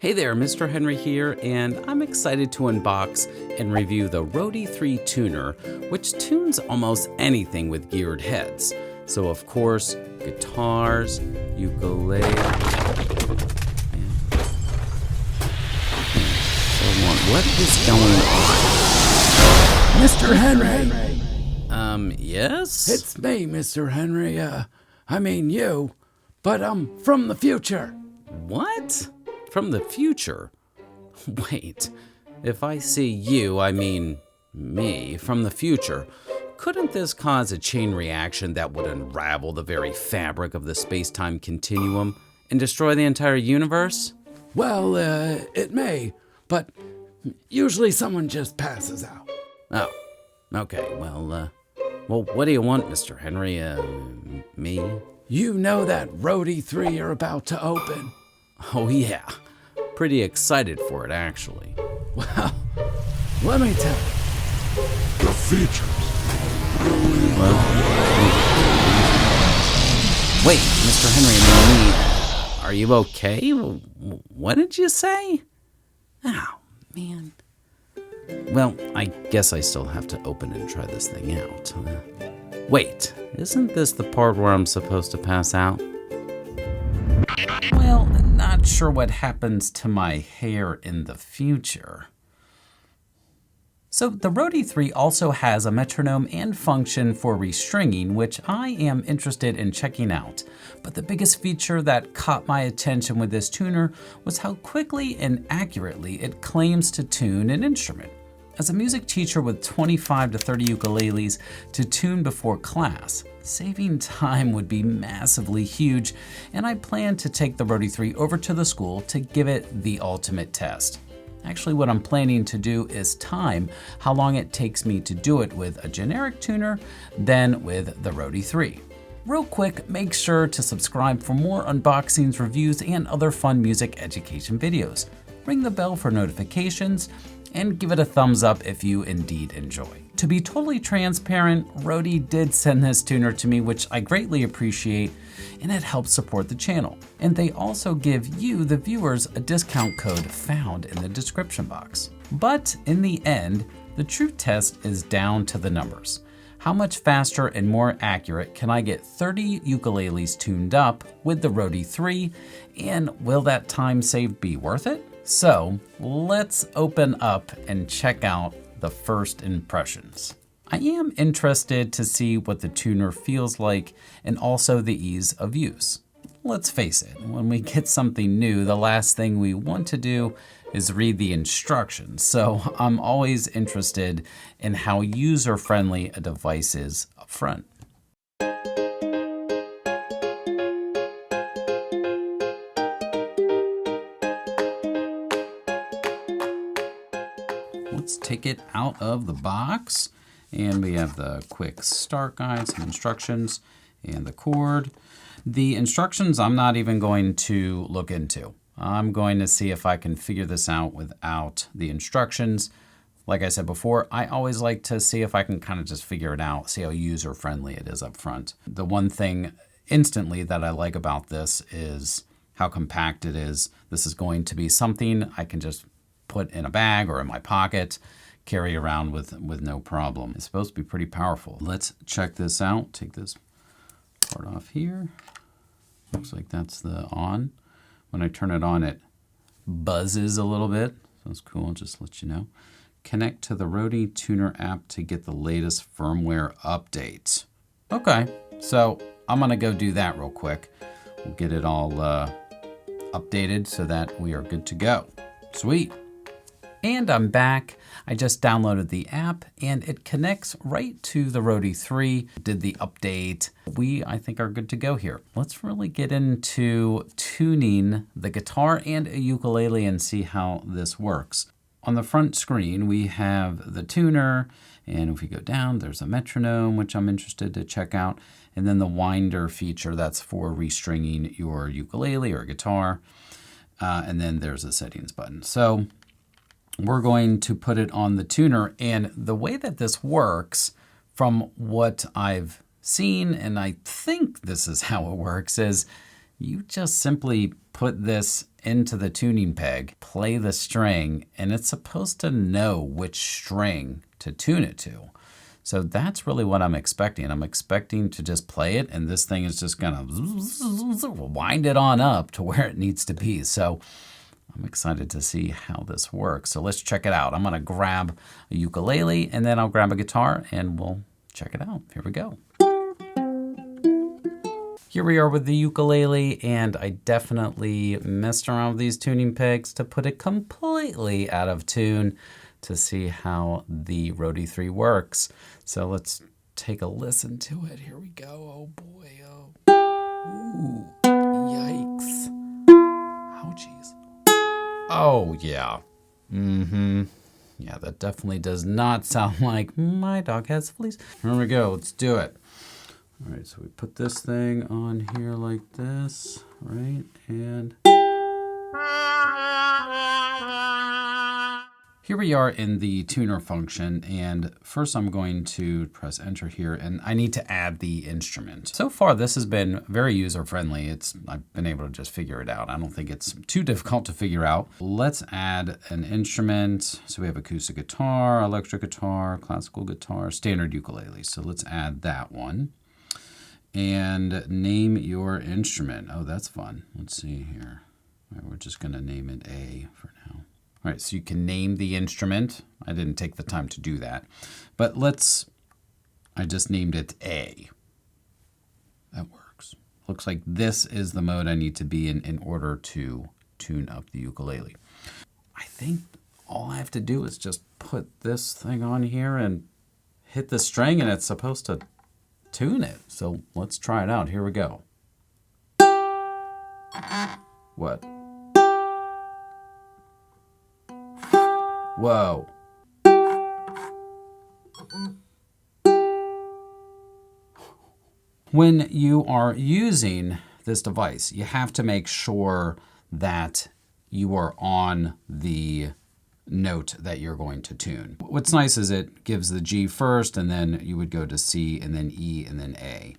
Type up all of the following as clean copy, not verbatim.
Hey there, Mr. Henry here, and I'm excited to unbox and review the Roadie 3 tuner, which tunes almost anything with geared heads. So of course, guitars, ukulele, and so on. What is going on? Mr. Henry! Yes? It's me, Mr. Henry. I mean you, but I'm from the future. What? From the future? Wait, if I see you, I mean me, from the future, couldn't this cause a chain reaction that would unravel the very fabric of the space-time continuum and destroy the entire universe? Well, it may, but usually someone just passes out. Oh, okay, well, what do you want, Mr. Henry? Me? You know that Roadie 3 you're about to open? Oh yeah, pretty excited for it actually. Well, let me tell you. The features. Wait, Mr. Henry, are you okay? What did you say? Oh, man. Well, I guess I still have to open and try this thing out. Wait, isn't this the part where I'm supposed to pass out? Well, not sure what happens to my hair in the future. So the Roadie 3 also has a metronome and function for restringing, which I am interested in checking out. But the biggest feature that caught my attention with this tuner was how quickly and accurately it claims to tune an instrument. As a music teacher with 25 to 30 ukuleles to tune before class, saving time would be massively huge, and I plan to take the Roadie 3 over to the school to give it the ultimate test. Actually, what I'm planning to do is time how long it takes me to do it with a generic tuner than with the Roadie 3. Real quick, make sure to subscribe for more unboxings, reviews, and other fun music education videos. Ring the bell for notifications, and give it a thumbs up if you indeed enjoy. To be totally transparent, Roadie did send this tuner to me, which I greatly appreciate, and it helps support the channel. And they also give you, the viewers, a discount code found in the description box. But in the end, the true test is down to the numbers. How much faster and more accurate can I get 30 ukuleles tuned up with the Roadie 3, and will that time saved be worth it? So let's open up and check out the first impressions. I am interested to see what the tuner feels like and also the ease of use. Let's face it, when we get something new, the last thing we want to do is read the instructions. So I'm always interested in how user-friendly a device is up front. Let's take it out of the box, and we have the quick start guide, some instructions, and the chord. The instructions I'm not even going to look into. I'm going to see if I can figure this out without the instructions. Like I said before, I always like to see if I can kind of just figure it out, see how user-friendly it is up front. The one thing instantly that I like about this is how compact it is. This is going to be something I can just put in a bag or in my pocket, carry around with no problem. It's supposed to be pretty powerful. Let's check this out. Take this part off here. Looks like that's the on. When I turn it on, it buzzes a little bit. So that's cool, just to let you know. Connect to the Roadie Tuner app to get the latest firmware updates. Okay, so I'm gonna go do that real quick. We'll get it all updated so that we are good to go. Sweet. And I'm back. I just downloaded the app and it connects right to the Roadie 3. Did the update. We, I think, are good to go here. Let's really get into tuning the guitar and a ukulele and see how this works. On the front screen, we have the tuner, and if we go down, there's a metronome, which I'm interested to check out, and then the winder feature, that's for restringing your ukulele or guitar, and then there's a settings button. So we're going to put it on the tuner, and the way that this works, from what I've seen, and I think this is how it works, is you just simply put this into the tuning peg, play the string, and it's supposed to know which string to tune it to. So that's really what I'm expecting. I'm expecting to just play it, and this thing is just gonna wind it on up to where it needs to be. So I'm excited to see how this works. So let's check it out. I'm gonna grab a ukulele, and then I'll grab a guitar, and we'll check it out. Here we go. Here we are with the ukulele, and I definitely messed around with these tuning pegs to put it completely out of tune to see how the Roadie 3 works. So let's take a listen to it. Here we go. Oh boy. Oh. Ooh. Yikes. Ouchies. Oh yeah. Yeah, that definitely does not sound like my dog has fleas. Here we go. Let's do it. All right, so we put this thing on here like this, right? And here we are in the tuner function, and first I'm going to press enter here, and I need to add the instrument. So far, this has been very user-friendly. I've been able to just figure it out. I don't think it's too difficult to figure out. Let's add an instrument. So we have acoustic guitar, electric guitar, classical guitar, standard ukulele. So let's add that one. And name your instrument. Oh, that's fun. Let's see here. All right, we're just gonna name it A for now. All right, so you can name the instrument. I didn't take the time to do that, but I just named it A. That works. Looks like this is the mode I need to be in order to tune up the ukulele. I think all I have to do is just put this thing on here and hit the string, and it's supposed to tune it. So let's try it out. Here we go. What? Whoa. When you are using this device, you have to make sure that you are on the note that you're going to tune. What's nice is it gives the G first, and then you would go to C, and then E, and then A.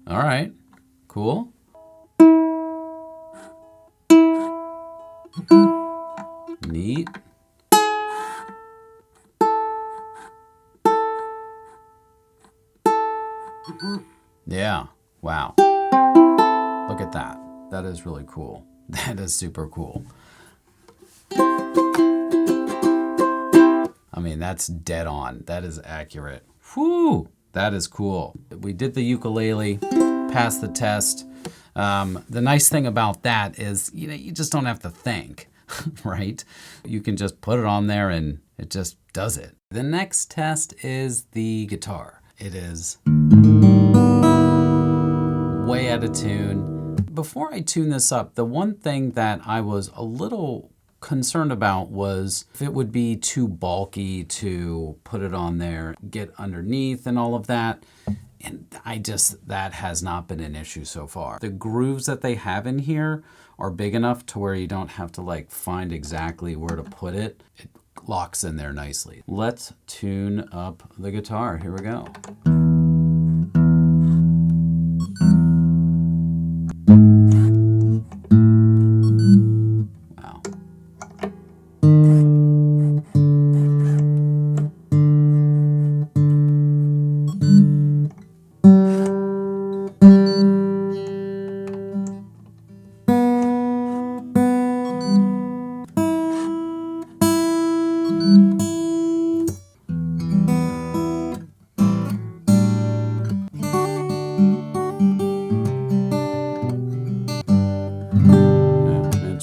All right, cool. Neat. Yeah. Wow. Look at that. That is really cool. That is super cool. I mean, that's dead on. That is accurate. Whew. That is cool. We did the ukulele, passed the test. The nice thing about that is, you just don't have to think, right? You can just put it on there and it just does it. The next test is the guitar. It is way out of tune. Before I tune this up, the one thing that I was a little concerned about was if it would be too bulky to put it on there, get underneath and all of that. And that has not been an issue so far. The grooves that they have in here are big enough to where you don't have to find exactly where to put it. It locks in there nicely. Let's tune up the guitar. Here we go. Wow.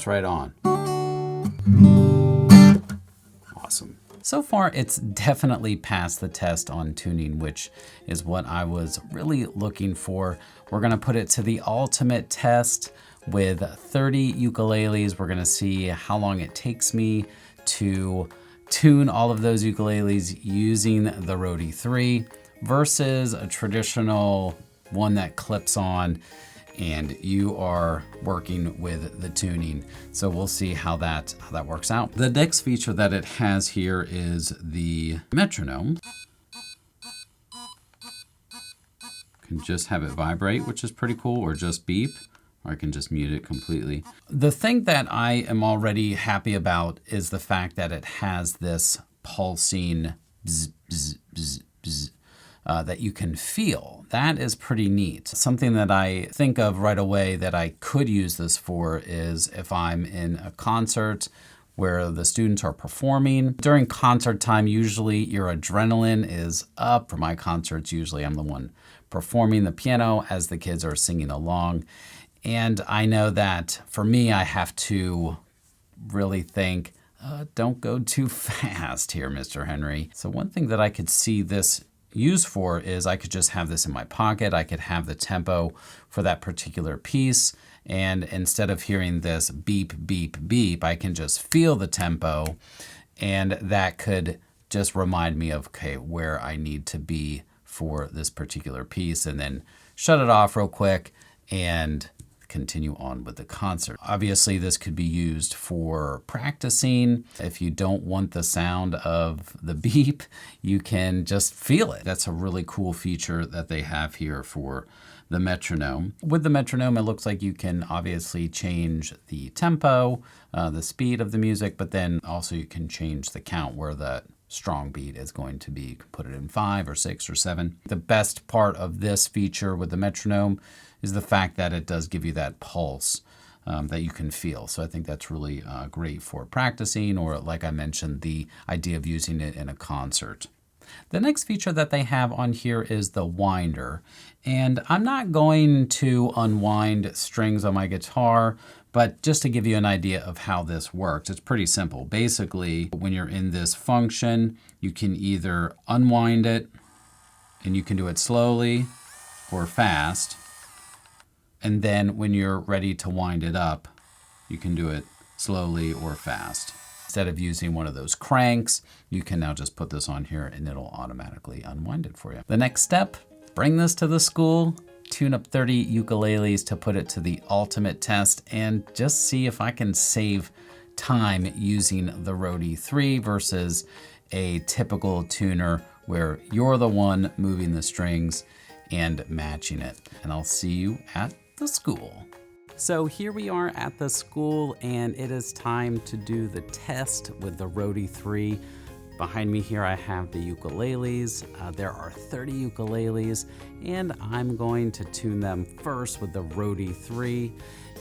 Right on. Awesome. So far, it's definitely passed the test on tuning, which is what I was really looking for. We're going to put it to the ultimate test with 30 ukuleles. We're going to see how long it takes me to tune all of those ukuleles using the Roadie 3 versus a traditional one that clips on and you are working with the tuning. So we'll see how that works out. The next feature that it has here is the metronome. I can just have it vibrate, which is pretty cool, or just beep, or I can just mute it completely. The thing that I am already happy about is the fact that it has this pulsing bzz, bzz, bzz, bzz, that you can feel. That is pretty neat. Something that I think of right away that I could use this for is if I'm in a concert where the students are performing. During concert time, usually your adrenaline is up. For my concerts, usually I'm the one performing the piano as the kids are singing along. And I know that for me, I have to really think, don't go too fast here, Mr. Henry. So one thing that I could see this used for is I could just have this in my pocket. I could have the tempo for that particular piece. And instead of hearing this beep, beep, beep, I can just feel the tempo. And that could just remind me of, okay, where I need to be for this particular piece, and then shut it off real quick and continue on with the concert. Obviously, this could be used for practicing. If you don't want the sound of the beep, you can just feel it. That's a really cool feature that they have here for the metronome. With the metronome, it looks like you can obviously change the tempo, the speed of the music, but then also you can change the count where that strong beat is going to be. You can put it in 5 or 6 or 7. The best part of this feature with the metronome is the fact that it does give you that pulse that you can feel. So I think that's really great for practicing, or like I mentioned, the idea of using it in a concert. The next feature that they have on here is the winder. And I'm not going to unwind strings on my guitar, but just to give you an idea of how this works, it's pretty simple. Basically, when you're in this function, you can either unwind it, and you can do it slowly or fast. And then when you're ready to wind it up, you can do it slowly or fast. Instead of using one of those cranks, you can now just put this on here and it'll automatically unwind it for you. The next step, bring this to the school, tune up 30 ukuleles to put it to the ultimate test, and just see if I can save time using the Roadie 3 versus a typical tuner where you're the one moving the strings and matching it. And I'll see you at the school. So here we are at the school, and it is time to do the test with the Roadie 3. Behind me here I have the ukuleles. There are 30 ukuleles, and I'm going to tune them first with the Roadie 3,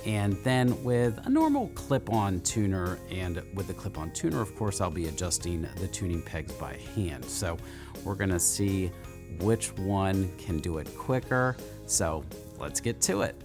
and then with a normal clip-on tuner. And with the clip-on tuner, of course, I'll be adjusting the tuning pegs by hand. So we're gonna see which one can do it quicker. So let's get to it.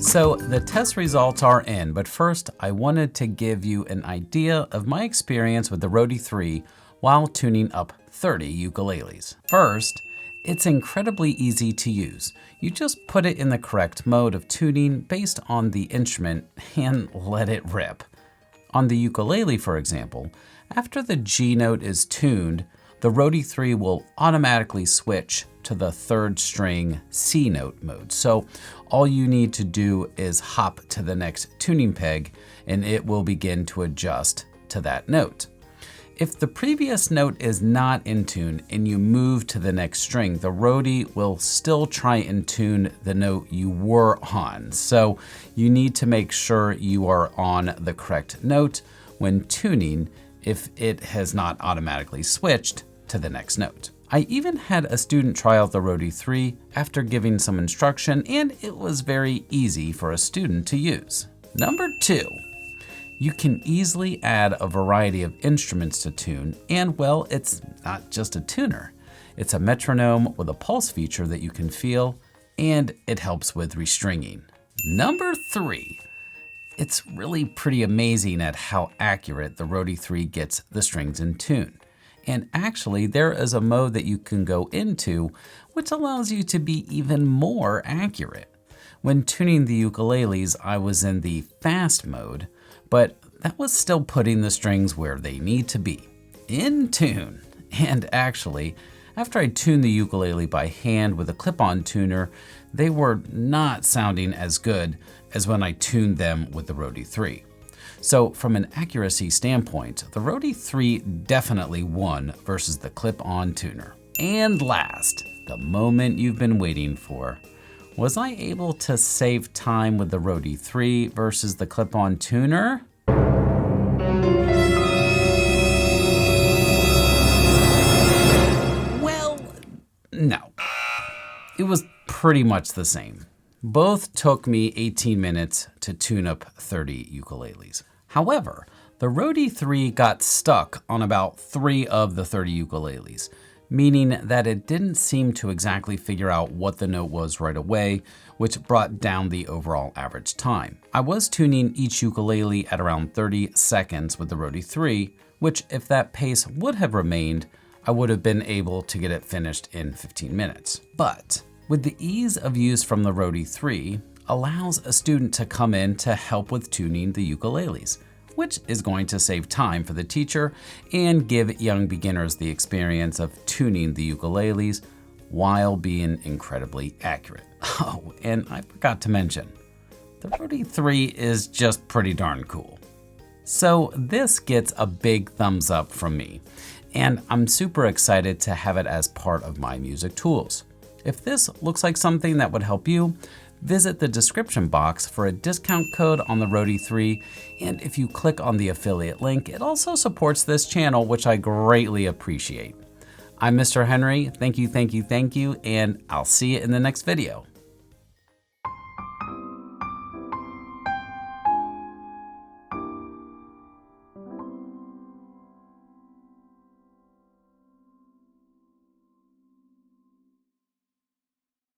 So the test results are in, but first I wanted to give you an idea of my experience with the Roadie 3 while tuning up 30 ukuleles. First, it's incredibly easy to use. You just put it in the correct mode of tuning based on the instrument and let it rip. On the ukulele, for example, after the G note is tuned, the Roadie 3 will automatically switch to the 3rd string C note mode. So all you need to do is hop to the next tuning peg and it will begin to adjust to that note. If the previous note is not in tune and you move to the next string, the Roadie will still try and tune the note you were on. So you need to make sure you are on the correct note when tuning if it has not automatically switched to the next note. I even had a student try out the Roadie 3 after giving some instruction, and it was very easy for a student to use. Number 2. You can easily add a variety of instruments to tune, and well, it's not just a tuner. It's a metronome with a pulse feature that you can feel, and it helps with restringing. Number 3. It's really pretty amazing at how accurate the Roadie 3 gets the strings in tune. And actually, there is a mode that you can go into which allows you to be even more accurate. When tuning the ukuleles, I was in the fast mode, but that was still putting the strings where they need to be, in tune. And actually, After I tuned the ukulele by hand with a clip-on tuner, they were not sounding as good as when I tuned them with the Roadie 3. So from an accuracy standpoint, the Roadie 3 definitely won versus the clip-on tuner. And last, the moment you've been waiting for. Was I able to save time with the Roadie 3 versus the clip-on tuner? Well, no. It was pretty much the same. Both took me 18 minutes to tune up 30 ukuleles. However, the Roadie 3 got stuck on about 3 of the 30 ukuleles, meaning that it didn't seem to exactly figure out what the note was right away, which brought down the overall average time. I was tuning each ukulele at around 30 seconds with the Roadie 3, which if that pace would have remained, I would have been able to get it finished in 15 minutes. But with the ease of use from the Roadie 3, allows a student to come in to help with tuning the ukuleles, which is going to save time for the teacher and give young beginners the experience of tuning the ukuleles while being incredibly accurate. Oh, and I forgot to mention, the Roadie 3 is just pretty darn cool. So this gets a big thumbs up from me, and I'm super excited to have it as part of my music tools. If this looks like something that would help you, visit the description box for a discount code on the Roadie 3, and if you click on the affiliate link, it also supports this channel, which I greatly appreciate. I'm Mr. Henry, thank you, and I'll see you in the next video.